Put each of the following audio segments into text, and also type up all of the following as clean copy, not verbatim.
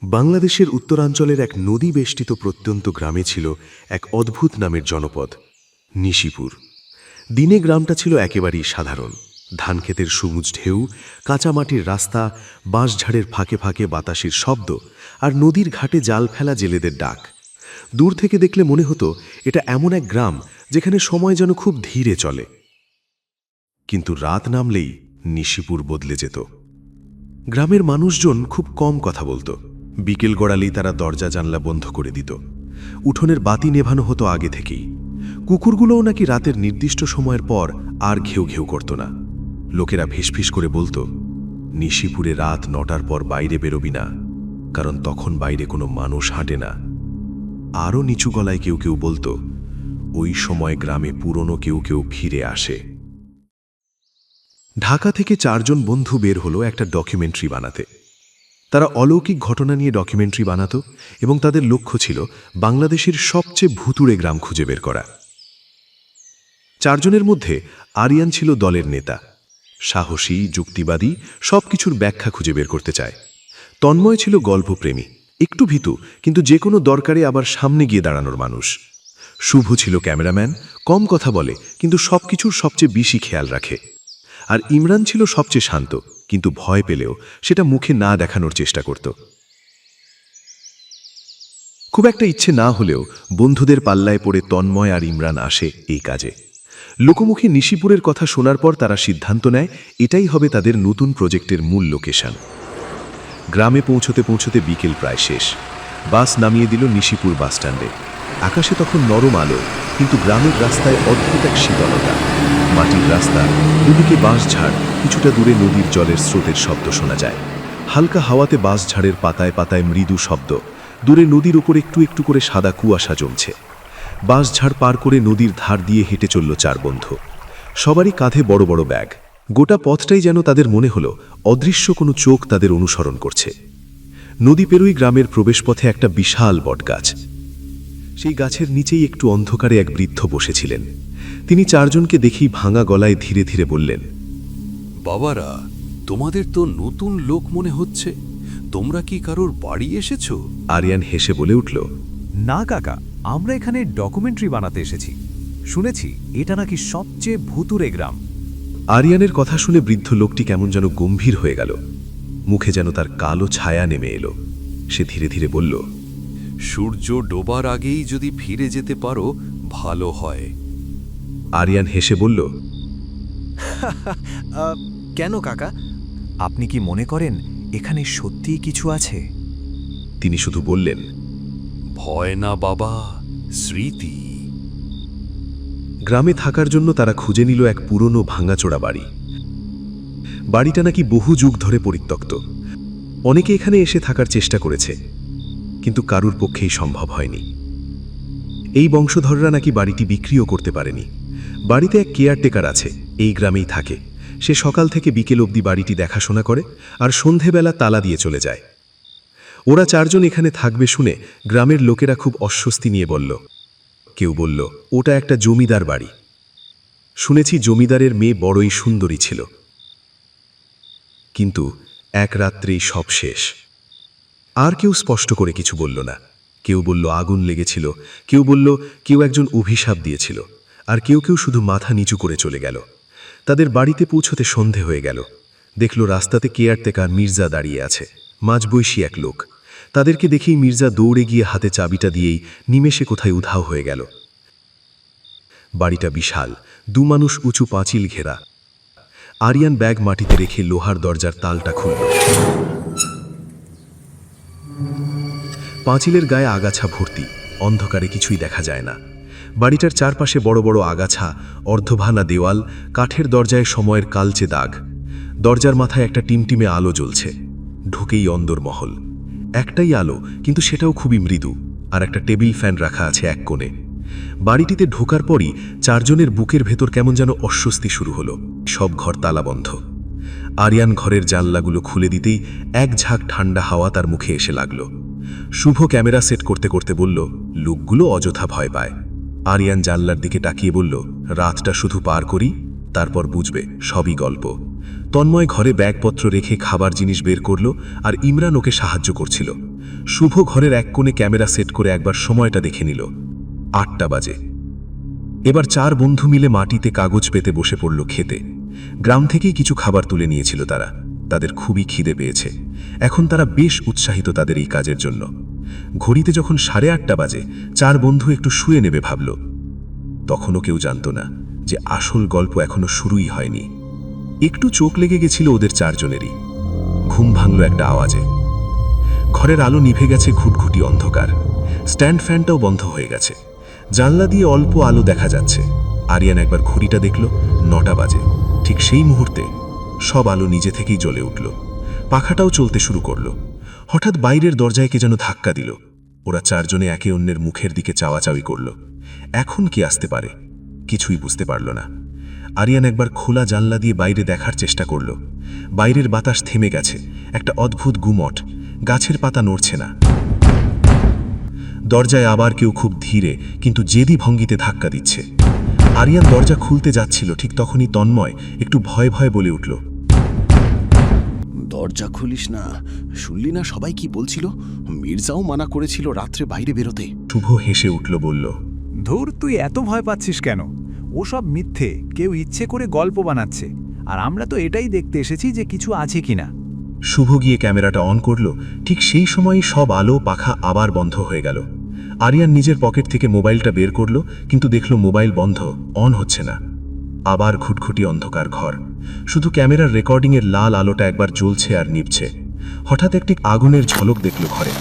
বাংলাদেশের উত্তরাঞ্চলের এক নদী বেষ্টিত প্রত্যন্ত গ্রামে ছিল এক অদ্ভুত নামের জনপদ, নিশিপুর। দিনে গ্রামটা ছিল একেবারেই সাধারণ। ধানক্ষেতের সবুজ ঢেউ, কাঁচা মাটির রাস্তা, বাঁশঝাড়ের ফাঁকে ফাঁকে বাতাসের শব্দ, আর নদীর ঘাটে জাল ফেলা জেলেদের ডাক। দূর থেকে দেখলে মনে হতো এটা এমন এক গ্রাম যেখানে সময় যেন খুব ধীরে চলে। কিন্তু রাত নামলেই নিশিপুর বদলে যেত। গ্রামের মানুষজন খুব কম কথা বলতো। বিকেল গড়ালেই তারা দরজা জানলা বন্ধ করে দিত। উঠোনের বাতি নেভানো হতো আগে থেকেই। কুকুরগুলোও নাকি রাতের নির্দিষ্ট সময়ের পর আর ঘেউ ঘেউ করত না। লোকেরা ফিসফিস করে বলতো, নিশিপুরে রাত 9টার পর বাইরে বেরোবি না, কারণ তখন বাইরে কোনো মানুষ হাঁটে না। আরও নিচু গলায় কেউ কেউ বলতো, ওই সময় গ্রামে পুরনো কেউ কেউ ফিরে আসে। ঢাকা থেকে 4 জন বন্ধু বের হলো একটা ডকুমেন্টারি বানাতে। তারা অলৌকিক ঘটনা নিয়ে ডকুমেন্টারি বানাতো এবং তাদের লক্ষ্য ছিল বাংলাদেশের সবচেয়ে ভুতুড়ে গ্রাম খুঁজে বের করা। 4 জনের মধ্যে আরিয়ান ছিল দলের নেতা। সাহসী, যুক্তিবাদী, সবকিছুর ব্যাখ্যা খুঁজে বের করতে চায়। তন্ময় ছিল গল্পপ্রেমী, একটু ভীতু, কিন্তু যে কোনো দরকারে আবার সামনে গিয়ে দাঁড়ানোর মানুষ। শুভ ছিল ক্যামেরাম্যান, কম কথা বলে কিন্তু সবকিছুর সবচেয়ে বেশি খেয়াল রাখে। আর ইমরান ছিল সবচেয়ে শান্ত, কিন্তু ভয় পেলেও সেটা মুখে না দেখানোর চেষ্টা করত। খুব একটা ইচ্ছে না হলেও বন্ধুদের পাল্লায় পড়ে তন্ময় আর ইমরান আসে এই কাজে। লোকমুখে নিশিপুরের কথা শোনার পর তারা সিদ্ধান্ত নেয় এটাই হবে তাদের নতুন প্রজেক্টের মূল লোকেশন। গ্রামে পৌঁছতে পৌঁছতে বিকেল প্রায় শেষ। বাস নামিয়ে দিল নিশিপুর বাসস্ট্যান্ডে। আকাশে তখন নরম আলো, কিন্তু গ্রামের রাস্তায় অদ্ভুত এক শীতলতা। মাটির রাস্তা, দুদিকে বাঁশঝাড়, কিছুটা দূরে নদীর জলের স্রোতের শব্দ শোনা যায়। হালকা হাওয়াতে বাঁশঝাড়ের পাতায় পাতায় মৃদু শব্দ। দূরে নদীর উপর একটু একটু করে সাদা কুয়াশা জমছে। বাঁশঝাড় পার করে নদীর ধার দিয়ে হেঁটে চলল 4 বন্ধু। সবারই কাঁধে বড় বড় ব্যাগ। গোটা পথটাই যেন তাদের মনে হলো অদৃশ্য কোনো চোখ তাদের অনুসরণ করছে। নদী পেরোই গ্রামের প্রবেশপথে একটা বিশাল বটগাছ। সেই গাছের নিচেই একটু অন্ধকারে এক বৃদ্ধ বসেছিলেন। তিনি 4 জনকে দেখেই ভাঙা গলায় ধীরে ধীরে বললেন, বাবারা, তোমাদের তো নতুন লোক মনে হচ্ছে। তোমরা কি কারোর বাড়ি এসেছো? আরিয়ান হেসে বলে উঠল, না কাকা, আমরা এখানে ডকুমেন্টারি বানাতে এসেছি। শুনেছি এটা নাকি সবচেয়ে ভুতুড়ে গ্রাম। আরিয়ানের কথা শুনে বৃদ্ধ লোকটি কেমন যেন গম্ভীর হয়ে গেল। মুখে যেন তার কালো ছায়া নেমে এলো। সে ধীরে ধীরে বলল, সূর্য ডোবার আগেই যদি ফিরে যেতে পারো ভালো হয়। আরিয়ান হেসে বলল, কেন কাকা? আপনি কি মনে করেন এখানে সত্যিই কিছু আছে? তিনি শুধু বললেন, ভয় না বাবা, স্মৃতি। গ্রামে থাকার জন্য তারা খুঁজে নিল এক পুরনো ভাঙাচোরা বাড়ি। বাড়িটা নাকি বহু যুগ ধরে পরিত্যক্ত। অনেকে এখানে এসে থাকার চেষ্টা করেছে, কিন্তু কারুর পক্ষেই সম্ভব হয়নি। এই বংশধররা নাকি বাড়িটি বিক্রিও করতে পারেনি। বাড়িতে এক কেয়ারটেকার আছে, এই গ্রামেই থাকে। সে সকাল থেকে বিকেল অবধি বাড়িটি দেখাশোনা করে আর সন্ধেবেলা তালা দিয়ে চলে যায়। ওরা 4 জন এখানে থাকবে শুনে গ্রামের লোকেরা খুব অস্বস্তি নিয়ে বলল। কেউ বলল, ওটা একটা জমিদার বাড়ি। শুনেছি জমিদারের মেয়ে বড়ই সুন্দরী ছিল। কিন্তু এক রাত্রেই সব শেষ। আর কেউ স্পষ্ট করে কিছু বলল না। কেউ বলল আগুন লেগেছিল, কেউ বলল কেউ একজন অভিশাপ দিয়েছিল, আর কেউ কেউ শুধু মাথা নিচু করে চলে গেল। তাদের বাড়িতে পৌঁছতে সন্ধে হয়ে গেল। দেখল রাস্তাতে কেয়ারটেকার মির্জা দাঁড়িয়ে আছে, মাঝবয়সী এক লোক। তাদেরকে দেখেই মির্জা দৌড়ে গিয়ে হাতে চাবিটা দিয়েই নিমেষে কোথায় উধাও হয়ে গেল। বাড়িটা বিশাল, 2 মানুষ উঁচু পাঁচিল ঘেরা। আরিয়ান ব্যাগ মাটিতে রেখে লোহার দরজার তালটা খুলল। পাঁচিলের গায়ে আগাছা ভর্তি, অন্ধকারে কিছুই দেখা যায় না। বাড়িটার চারপাশে বড় বড় আগাছা, অর্ধভাঙা দেওয়াল, কাঠের দরজায় সময়ের কালচে দাগ। দরজার মাথায় একটা টিমটিমে আলো জ্বলছে। ঢুকেই অন্দরমহল। একটাই আলো, কিন্তু সেটাও খুবই মৃদু, আর একটা টেবিল ফ্যান রাখা আছে এক কোণে। বাড়িটিতে ঢোকার পরই 4 জনের বুকের ভেতর কেমন যেন অস্বস্তি শুরু হলো। সব ঘর তালাবন্ধ। আরিয়ান ঘরের জানলাগুলো খুলে দিতেই এক ঝাঁক ঠান্ডা হাওয়া তার মুখে এসে লাগলো। শুভ ক্যামেরা সেট করতে করতে বলল, লোকগুলো অযথা ভয় পায়। আরিয়ান জানলার দিকে তাকিয়ে বলল, রাতটা শুধু পার করি, তারপর বুঝবে সবই গল্প। তন্ময় ঘরে ব্যাগপত্র রেখে খাবার জিনিস বের করল, আর ইমরান ওকে সাহায্য করছিল। শুভ ঘরের এক কোণে ক্যামেরা সেট করে একবার সময়টা দেখে নিল। 8টা বাজে। এবার 4 বন্ধু মিলে মাটিতে কাগজ পেতে বসে পড়ল খেতে। গ্রাম থেকেই কিছু খাবার তুলে নিয়েছিল তারা। তাদের খুবই খিদে পেয়েছে। এখন তারা বেশ উৎসাহিত তাদের এই কাজের জন্য। ঘড়িতে যখন 8:30 বাজে 4 বন্ধু একটু শুয়ে নেবে ভাবল। তখনও কেউ জানত না যে আসল গল্প এখনো শুরুই হয়নি। একটু চোখ লেগে গেছিল ওদের 4 জনেরই। ঘুম ভাঙল একটা আওয়াজে। ঘরের আলো নিভে গেছে, ঘুটঘুটি অন্ধকার। স্ট্যান্ড ফ্যানটাও বন্ধ হয়ে গেছে। জানলা দিয়ে অল্প আলো দেখা যাচ্ছে। আরিয়ান একবার ঘড়িটা দেখল, 9টা বাজে। ঠিক সেই মুহূর্তে সব আলো নিজে থেকেই জ্বলে উঠল। পাখাটাও চলতে শুরু করল। হঠাৎ বাইরের দরজায় কে যেন ধাক্কা দিল। ওরা 4 জনে একে অন্যের মুখের দিকে চাওয়াচাওয়ি করল। এখন কি আসতে পারে কিছুই বুঝতে পারল না। আরিয়ান একবার খোলা জানলা দিয়ে বাইরে দেখার চেষ্টা করল। বাইরের বাতাস থেমে গেছে, একটা অদ্ভুত গুমট। গাছের পাতা নড়ছে না। দরজায় আবার কেউ খুব ধীরে কিন্তু জেদি ভঙ্গিতে ধাক্কা দিচ্ছে। আরিয়ান দরজা খুলতে যাচ্ছিল, ঠিক তখনই তন্ময় একটু ভয়ে ভয়ে বলে উঠল, দরজা খুলিস না, শুনলি না সবাই কি বলছিল? মির্জাও মানা করেছিল রাত্রে বাইরে বেরোতে। শুভ হেসে উঠল, বলল, ধুর, তুই এত ভয় পাচ্ছিস কেন? ওসব মিথ্যে, কেউ ইচ্ছে করে গল্প বানাচ্ছে। আর আমরা তো এটাই দেখতে এসেছি যে কিছু আছে কিনা। শুভ গিয়ে ক্যামেরাটা অন করল। ঠিক সেই সময়ই সব আলো পাখা আবার বন্ধ হয়ে গেল। আরিয়ান নিজের পকেট থেকে মোবাইলটা বের করল, কিন্তু দেখল মোবাইল বন্ধ, অন হচ্ছে না। আবার ঘুটঘুটি অন্ধকার ঘর। শুধু ক্যামেরার রেকর্ডিংয়ের লাল আলোটা একবার জ্বলছে আর নিভছে। হঠাৎ একটি আগুনের ঝলক দেখল ঘরে।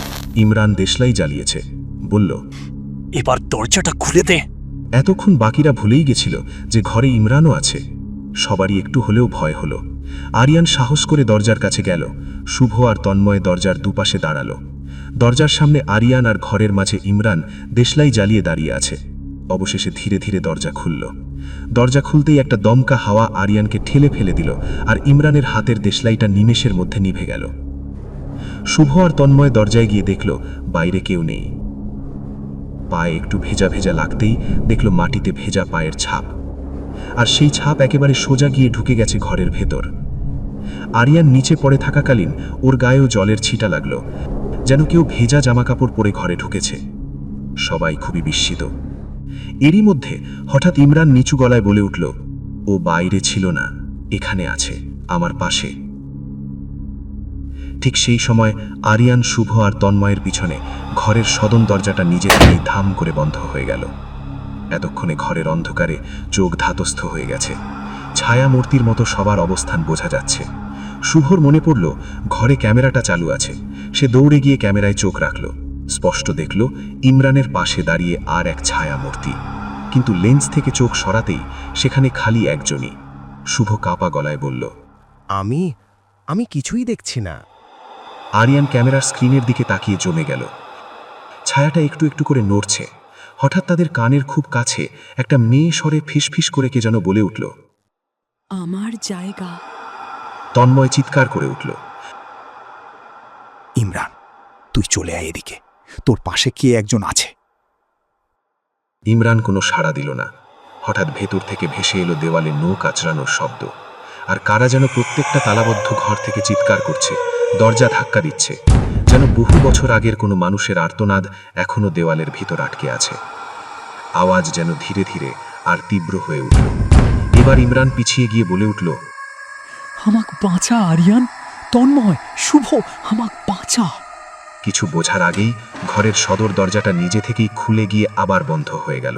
ইমরান দেশলাই জ্বালিয়েছে। বলল, এবার দরজাটা খুলে দে। এতক্ষণ বাকিরা ভুলেই গেছিল যে ঘরে ইমরানও আছে। সবারই একটু হলেও ভয় হলো। আরিয়ান সাহস করে দরজার কাছে গেল। শুভ আর তন্ময় দরজার দুপাশে দাঁড়ালো। দরজার সামনে আরিয়ান আর ঘরের মাঝে ইমরান দেশলাই জ্বালিয়ে দাঁড়িয়ে আছে। অবশেষে ধীরে ধীরে দরজা খুলল। দরজা খুলতেই একটা দমকা হাওয়া আরিয়ানকে ঠেলে ফেলে দিল, আর ইমরানের হাতের দেশলাইটা নিমেষের মধ্যে নিভে গেল। শুভ আর তন্ময় দরজায় গিয়ে দেখল বাইরে কেউ নেই। পায়ে একটু ভেজা ভেজা লাগতেই দেখল মাটিতে ভেজা পায়ের ছাপ, আর সেই ছাপ একেবারে সোজা গিয়ে ঢুকে গেছে ঘরের ভেতর। আরিয়ান নিচে পড়ে থাকাকালীন ওর গায়েও জলের ছিটা লাগলো, যেন কেউ ভেজা জামাকাপড় পরে ঘরে ঢুকেছে। সবাই খুবই বিস্মিত। এরই মধ্যে হঠাৎ ইমরান নিচু গলায় বলে উঠল, ও বাইরে ছিল না, এখানে আছে, আমার পাশে। ঠিক সেই সময় আরিয়ান, শুভ আর তন্ময়ের পিছনে ঘরের সদন দরজাটা নিজে থেকেই ধাম করে বন্ধ হয়ে গেল। এতক্ষণে ঘরের অন্ধকারে চোখ ধাতস্থ হয়ে গেছে। ছায়া মূর্তির মতো সবার অবস্থান বোঝা যাচ্ছে। শুভর মনে পড়ল ঘরে ক্যামেরাটা চালু আছে। সে দৌড়ে গিয়ে ক্যামেরায় চোখ রাখল। স্পষ্ট দেখল ইমরানের পাশে দাঁড়িয়ে আর এক ছায়া মূর্তি, কিন্তু লেন্স থেকে চোখ সরাতেই সেখানে খালি একজনই। শুভ কাঁপা গলায় বলল, আমি কিছুই দেখছি না। আরিয়ান ক্যামেরার স্ক্রিনের দিকে তাকিয়ে জমে গেল। ছায়াটা একটু একটু করে নড়ছে। হঠাৎ তাদের কানের খুব কাছে একটা মেয়ে স্বরে ফিসফিস করে কে যেন বলে উঠল, আমার জায়গা। তন্ময় চিৎকার করে উঠল, ইমরান, তুই চলে আয় এদিকে, তোর পাশে কে একজন আছে। ইমরান কোনো সাড়া দিল না। হঠাৎ ভেতর থেকে ভেসে এলো দেওয়ালে নখ আঁচড়ানোর শব্দ, আর কারা যেন প্রত্যেকটা তালাবদ্ধ ঘর থেকে চিৎকার করছে, দরজা ধাক্কা দিচ্ছে, যেন বহু বছর আগের কোনো মানুষের আর্তনাদ এখনো দেওয়ালের ভিতর আটকে আছে। আওয়াজ যেন ধীরে ধীরে আর তীব্র হয়ে উঠল। এবার ইমরান পিছিয়ে গিয়ে বলে উঠল, আমাক বাঁচা আরিয়ান, তন্ময়, শুভ, আমাক বাঁচা। কিছু বোঝার আগেই ঘরের সদর দরজাটা নিজে থেকেই খুলে গিয়ে আবার বন্ধ হয়ে গেল।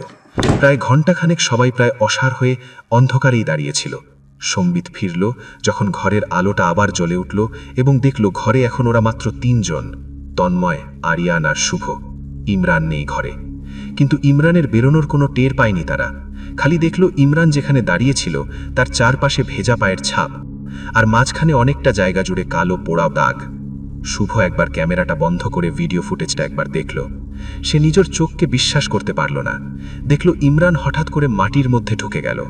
প্রায় ঘণ্টাখানেক সবাই প্রায় অসাড় হয়ে অন্ধকারেই দাঁড়িয়েছিল। সম্বিত ফিরল যখন ঘরের আলোটা আবার জ্বলে উঠল এবং দেখল ঘরে এখন ওরা মাত্র 3 জন, তন্ময়, আরিয়ান আর শুভ। ইমরান নেই ঘরে। কিন্তু ইমরানের বেরোনোর কোনো টের পায়নি তারা। খালি দেখল ইমরান যেখানে দাঁড়িয়েছিল তার চারপাশে ভেজা পায়ের ছাপ, আর মাঝখানে অনেকটা জায়গা জুড়ে কালো পোড়া দাগ। শুভ একবার ক্যামেরাটা বন্ধ করে ভিডিও ফুটেজটা একবার দেখল। সে নিজের চোখকে বিশ্বাস করতে পারল না। দেখল ইমরান হঠাৎ করে মাটির মধ্যে ঢুকে গেল।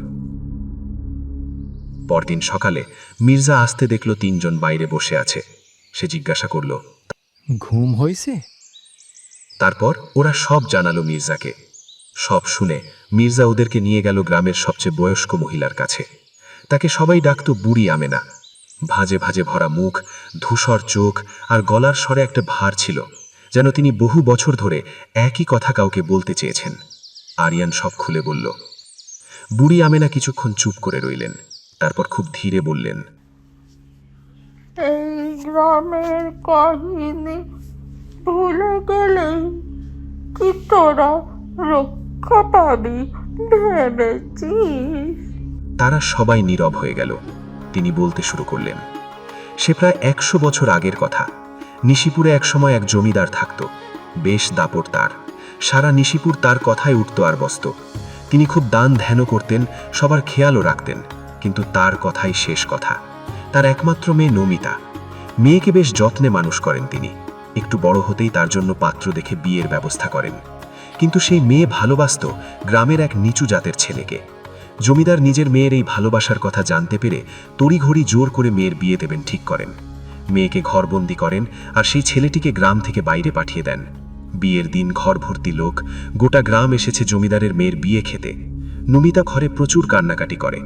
পরদিন সকালে মির্জা আসতে দেখল 3 জন বাইরে বসে আছে। সে জিজ্ঞাসা করল, ঘুম হয়েছে? তারপর ওরা সব জানালো মির্জাকে। সব শুনে মির্জা ওদেরকে নিয়ে গেল গ্রামের সবচেয়ে বয়স্ক মহিলার কাছে। তাকে সবাই ডাকত বুড়ি আমেনা। ভাঁজে ভাঁজে ভরা মুখ, ধূসর চোখ, আর গলার স্বরে একটা ভার ছিল, যেন তিনি বহু বছর ধরে একই কথা কাউকে বলতে চেয়েছেন। আরিয়ান সব খুলে বলল। বুড়ি আমেনা কিছুক্ষণ চুপ করে রইলেন, তারপর খুব ধীরে বললেন, এই গ্রামের কাহিনী ভুলে গেলেই কি তোরা রক্ষা পাবি ভেবেছিস? তারা সবাই নীরব হয়ে গেল। তিনি বলতে শুরু করলেন, সে প্রায় 100 বছর আগের কথা। নিশিপুরে একসময় এক জমিদার থাকত, বেশ দাপট তার। সারা নিশিপুর তার কথায় উঠত আর বসত। তিনি খুব দান ধ্যানও করতেন, সবার খেয়ালও রাখতেন, কিন্তু তার কথাই শেষ কথা। তার একমাত্র মেয়ে নমিতা। মেয়েকে বেশ যত্নে মানুষ করেন তিনি। একটু বড় হতেই তার জন্য পাত্র দেখে বিয়ের ব্যবস্থা করেন। কিন্তু সেই মেয়ে ভালোবাসত গ্রামের এক নিচু জাতের ছেলেকে। জমিদার নিজের মেয়ের এই ভালোবাসার কথা জানতে পেরে তড়িঘড়ি জোর করে মেয়ের বিয়ে দেবেন ঠিক করেন। মেয়েকে ঘরবন্দি করেন আর সেই ছেলেটিকে গ্রাম থেকে বাইরে পাঠিয়ে দেন। বিয়ের দিন ঘর ভর্তি লোক, গোটা গ্রাম এসেছে জমিদারের মেয়ের বিয়ে খেতে। নমিতা ঘরে প্রচুর কান্নাকাটি করে।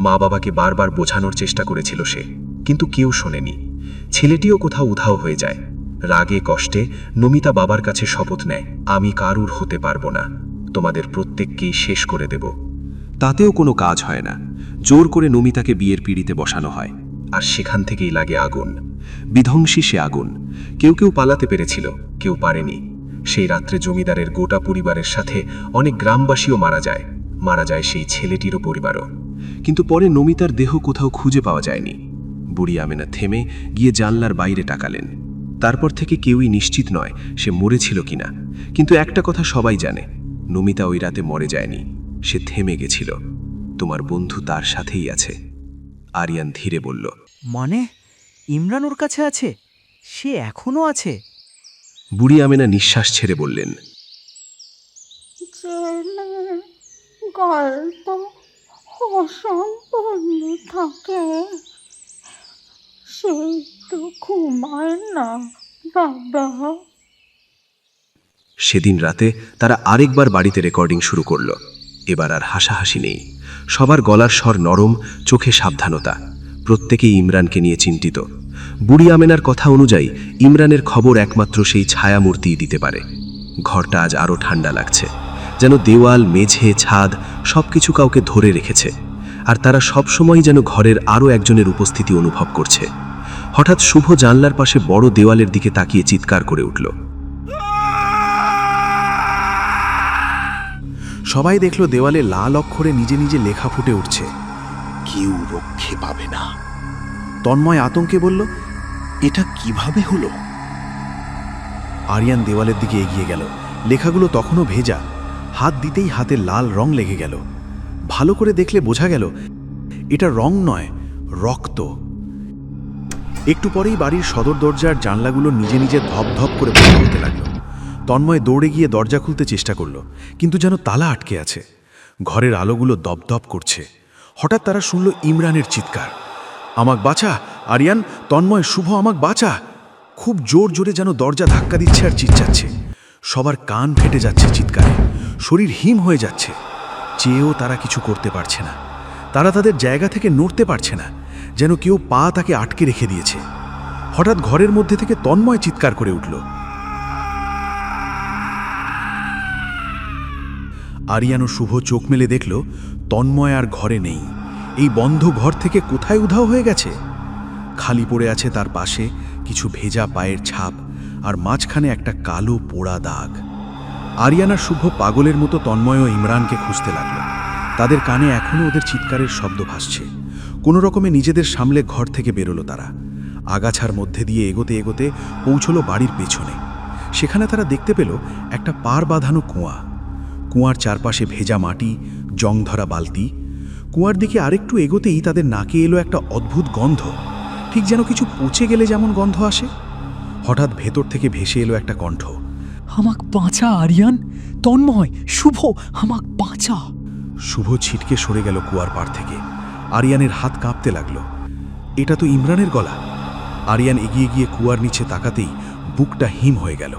মা বাবাকে বারবার বোঝানোর চেষ্টা করেছিল সে, কিন্তু কেউ শোনেনি। ছেলেটিও কোথাও উধাও হয়ে যায়। রাগে কষ্টে নমিতা বাবার কাছে শপথ নেয়, আমি কারুর হতে পারবো না, তোমাদের প্রত্যেককেই শেষ করে দেব। তাতেও কোনো কাজ হয় না। জোর করে নমিতাকে বিয়ের পিঁড়িতে বসানো হয়, আর সেখান থেকেই লাগে আগুন। বিধ্বংসী সে আগুন। কেউ কেউ পালাতে পেরেছিল, কেউ পারেনি। সেই রাত্রে জমিদারের গোটা পরিবারের সাথে অনেক গ্রামবাসীও মারা যায় সেই ছেলেটিরও পরিবারও। কিন্তু পরে নমিতার দেহ কোথাও খুঁজে পাওয়া যায়নি। বুড়ি আমেনা থেমে গিয়ে জানলার বাইরে তাকালেন। তারপর থেকে কেউই নিশ্চিত নয় সে মরেছিল কিনা, কিন্তু একটা কথা সবাই জানে, নমিতা ওই রাতে মরে যায়নি, সে থেমে গেছিল। তোমার বন্ধু তার সাথেই আছে। আরিয়ান ধীরে বলল, মানে ইমরান ওর কাছে আছে? সে এখনো আছে? বুড়ি আমেনা নিঃশ্বাস ছেড়ে বললেন, জেনে গল্প অসম্পূর্ণ থাকে সেই তো ঘুমায় না বাবা। সেদিন রাতে তারা আরেকবার বাড়িতে রেকর্ডিং শুরু করল। এবার আর হাসাহাসি নেই, সবার গলার স্বর নরম, চোখে সাবধানতা। প্রত্যেকেই ইমরানকে নিয়ে চিন্তিত। বুড়ি আমেনার কথা অনুযায়ী ইমরানের খবর একমাত্র সেই ছায়ামূর্তিই দিতে পারে। ঘরটা আজ আরও ঠান্ডা লাগছে, যেন দেওয়াল, মেঝে, ছাদ সবকিছু কাউকে ধরে রেখেছে। আর তারা সবসময় যেন ঘরের আরও একজনের উপস্থিতি অনুভব করছে। হঠাৎ শুভ জানলার পাশে বড় দেওয়ালের দিকে তাকিয়ে চিৎকার করে উঠল। সবাই দেখল দেওয়ালে লাল অক্ষরে নিজে নিজে লেখা ফুটে উঠছে, কেউ রক্ষে পাবে না। তন্ময় আতঙ্কে বলল, এটা কিভাবে হলো? আরিয়ান দেওয়ালের দিকে এগিয়ে গেল। লেখাগুলো তখনও ভেজা, হাত দিতেই হাতে লাল রং লেগে গেল। ভালো করে দেখলে বোঝা গেল এটা রং নয়, রক্ত। একটু পরেই বাড়ির সদর দরজার জানলাগুলো নিজে নিজে ধপ ধপ করে বন্ধ হতে লাগলো। তন্ময় দৌড়ে গিয়ে দরজা খুলতে চেষ্টা করল, কিন্তু যেন তালা আটকে আছে। ঘরের আলোগুলো দপদপ করছে। হঠাৎ তারা শুনল ইমরানের চিৎকার, আমাক বাঁচা আরিয়ান, তন্ময়, শুভ, আমাক বাঁচা। খুব জোর জোরে যেন দরজা ধাক্কা দিচ্ছে আর চিৎচাচ্ছে। সবার কান ফেটে যাচ্ছে চিৎকারে, শরীর হিম হয়ে যাচ্ছে। চেয়েও তারা কিছু করতে পারছে না। তারা তাদের জায়গা থেকে নড়তে পারছে না, যেন কেউ পা তাকে আটকে রেখে দিয়েছে। হঠাৎ ঘরের মধ্যে থেকে তন্ময় চিৎকার করে উঠল। আরিয়ান ও শুভ চোখ মেলে দেখল তন্ময় আর ঘরে নেই। এই বন্ধ ঘর থেকে কোথায় উধাও হয়ে গেছে। খালি পড়ে আছে তার পাশে কিছু ভেজা পায়ের ছাপ, আর মাঝখানে একটা কালো পোড়া দাগ। আরিয়ান আর শুভ পাগলের মতো তন্ময় ও ইমরানকে খুঁজতে লাগল। তাদের কানে এখনও ওদের চিৎকারের শব্দ ভাসছে। কোনো রকমে নিজেদের সামলে ঘর থেকে বেরোলো তারা। আগাছার মধ্যে দিয়ে এগোতে এগোতে পৌঁছলো বাড়ির পেছনে। সেখানে তারা দেখতে পেল একটা পার বাঁধানো কুয়া। কুয়ার চারপাশে ভেজা মাটি, জং ধরা বালতি। কুয়ার দিকে আরেকটু এগোতেই তাদের নাকে এলো একটা অদ্ভুত গন্ধ, ঠিক যেন কিছু পচে গেলে যেমন গন্ধ আসে। হঠাৎ ভেতর থেকে ভেসে এলো একটা কণ্ঠ, আমাক বাঁচা আরিয়ান, তন্ময়, শুভ, আমাক বাঁচা। শুভ ছিটকে সরে গেল কুয়ার পাড় থেকে। আরিয়ানের হাত কাঁপতে লাগলো। এটা তো ইমরানের গলা। আরিয়ান এগিয়ে গিয়ে কুয়ার নিচে তাকাতেই বুকটা হিম হয়ে গেল।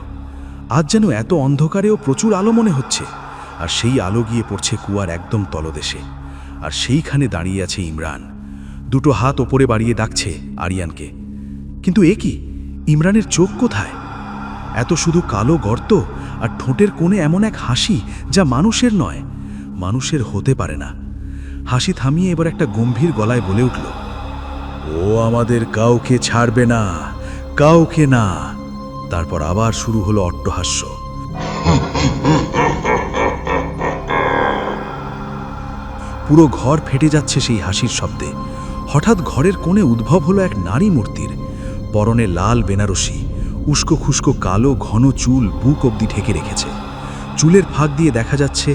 আজ যেন এত অন্ধকারেও প্রচুর আলো মনে হচ্ছে, আর সেই আলো গিয়ে পড়ছে কুয়ার একদম তলদেশে। আর সেইখানে দাঁড়িয়ে আছে ইমরান, দুটো হাত ওপরে বাড়িয়ে ডাকছে আরিয়ানকে। কিন্তু এ কি, ইমরানের চোখ কোথায়? এত শুধু কালো গর্ত আর ঠোঁটের কোণে এমন এক হাসি যা মানুষের নয়, মানুষের হতে পারে না। হাসি থামিয়ে এবার একটা গম্ভীর গলায় বলে উঠল, ও আমাদের কাউকে ছাড়বে না, কাউকে না। তারপর আবার শুরু হলো অট্টহাস্য। পুরো ঘর ফেটে যাচ্ছে সেই হাসির শব্দে। হঠাৎ ঘরের কোণে উদ্ভব হলো এক নারী মূর্তির, পরনে লাল বেনারসি, উস্কো খুস্কো কালো ঘন চুল বুক অবধি ঢেকে রেখেছে। চুলের ফাঁক দিয়ে দেখা যাচ্ছে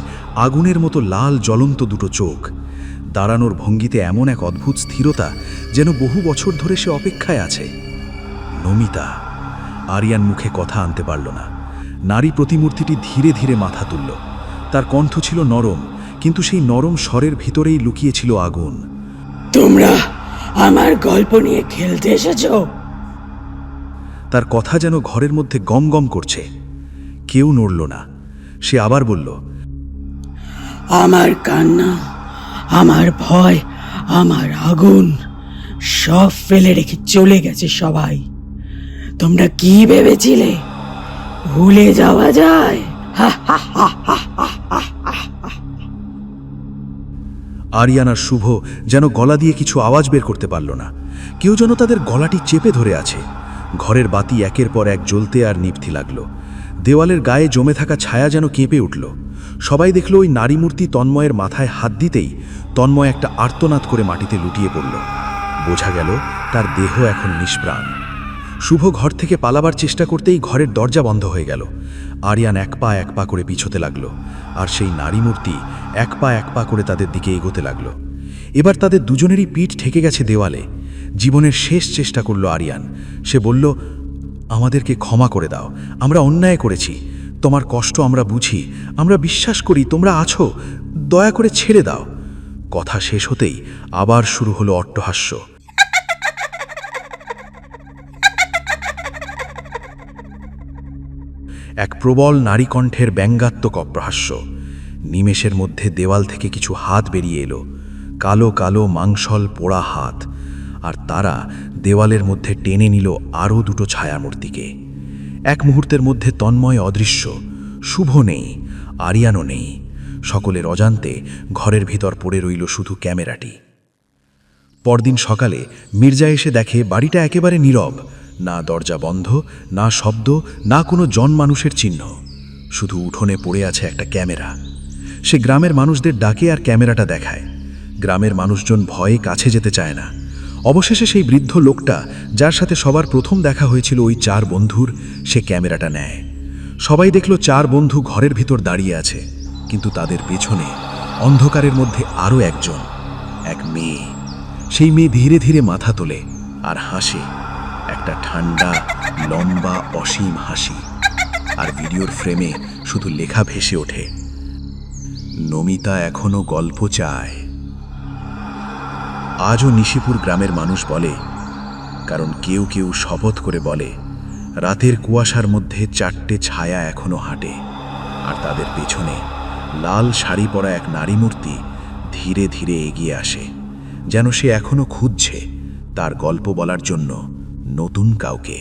আগুনের মতো লাল জ্বলন্ত দুটো চোখ। দাঁড়ানোর ভঙ্গিতে এমন এক অদ্ভুত স্থিরতা, যেন বহু বছর ধরে সে অপেক্ষায় আছে। নমিতা। আরিয়ান মুখে কথা আনতে পারল না। নারী প্রতিমূর্তিটি ধীরে ধীরে মাথা তুলল। তার কণ্ঠ ছিল নরম, কিন্তু সেই নরম স্বরের ভিতরেই লুকিয়েছিল আগুন। তোমরা আমার গল্প নিয়ে খেলতে এসেছো? তার কথা যেন ঘরের মধ্যে গম গম করছে। কেউ নড়ল না। সে আবার বলল, আমার কান্না, আমার ভয়, আমার আগুন সব ফেলে রেখে চলে গেছে সবাই। তোমরা কি ভেবেছিলে ভুলে যাওয়া যায়? আরিয়ান আর শুভ যেন গলা দিয়ে কিছু আওয়াজ বের করতে পারল না। কেউ যেন তাদের গলাটি চেপে ধরে আছে। ঘরের বাতি একের পর এক জ্বলতে আর নিভতে লাগল। দেওয়ালের গায়ে জমে থাকা ছায়া যেন কেঁপে উঠল। সবাই দেখল ওই নারী মূর্তি তন্ময়ের মাথায় হাত দিতেই তন্ময় একটা আর্তনাদ করে মাটিতে লুটিয়ে পড়ল। বোঝা গেল তার দেহ এখন নিষ্প্রাণ। শুভ ঘর থেকে পালাবার চেষ্টা করতেই ঘরের দরজা বন্ধ হয়ে গেল। আরিয়ান এক পা করে পিছোতে লাগল, আর সেই নারী মূর্তি এক পা করে তাদের দিকে এগোতে লাগল। এবার তাদের দুজনেরই পিঠ ঠেকে গেছে দেওয়ালে। জীবনের শেষ চেষ্টা করল আরিয়ান। সে বলল, আমাদেরকে ক্ষমা করে দাও, আমরা অন্যায় করেছি। তোমার কষ্ট আমরা বুঝি, আমরা বিশ্বাস করি তোমরা আছো, দয়া করে ছেড়ে দাও। কথা শেষ হতেই আবার শুরু হলো অট্টহাস্য। এক প্রবল নারী কণ্ঠের ব্যঙ্গাত্মক অপ্রহাস্য। নিমেষের মধ্যে দেওয়াল থেকে কিছু হাত বেরিয়ে এলো, কালো কালো মাংসল পোড়া হাত, আর তারা দেওয়ালের মধ্যে টেনে নিল আরও দুটো ছায়ামূর্তিকে। এক মুহূর্তের মধ্যে তন্ময় অদৃশ্য, শুভ নেই, আরিয়ানও নেই। সকলের অজান্তে ঘরের ভিতর পড়ে রইল শুধু ক্যামেরাটি। পরদিন সকালে মির্জা এসে দেখে বাড়িটা একেবারে নীরব। না দরজা বন্ধ, না শব্দ, না কোনো জনমানুষের চিহ্ন। শুধু উঠোনে পড়ে আছে একটা ক্যামেরা। সে গ্রামের মানুষদের ডাকে আর ক্যামেরাটা দেখায়। গ্রামের মানুষজন ভয়ে কাছে যেতে চায় না। অবশেষে সেই বৃদ্ধ লোকটা, যার সাথে সবার প্রথম দেখা হয়েছিল ওই 4 বন্ধুর, সে ক্যামেরাটা নেয়। সবাই দেখল 4 বন্ধু ঘরের ভিতর দাঁড়িয়ে আছে, কিন্তু তাদের পেছনে অন্ধকারের মধ্যে আরও একজন, এক মেয়ে। সেই মেয়ে ধীরে ধীরে মাথা তোলে আর হাসে, একটা ঠান্ডা লম্বা অসীম হাসি। আর ভিডিওর ফ্রেমে শুধু লেখা ভেসে ওঠে, নমিতা এখনো গল্প চায়। আজও নিশিপুর গ্রামের মানুষ বলে, কারণ কেউ কেউ শপথ করে বলে, রাতের কুয়াশার মধ্যে 4টে ছায়া এখনো হাঁটে, আর তাদের পেছনে লাল শাড়ি পরা এক নারী মূর্তি ধীরে ধীরে এগিয়ে আসে, যেন সে এখনো খুঁজছে তার গল্প বলার জন্য নতুন কাউকে।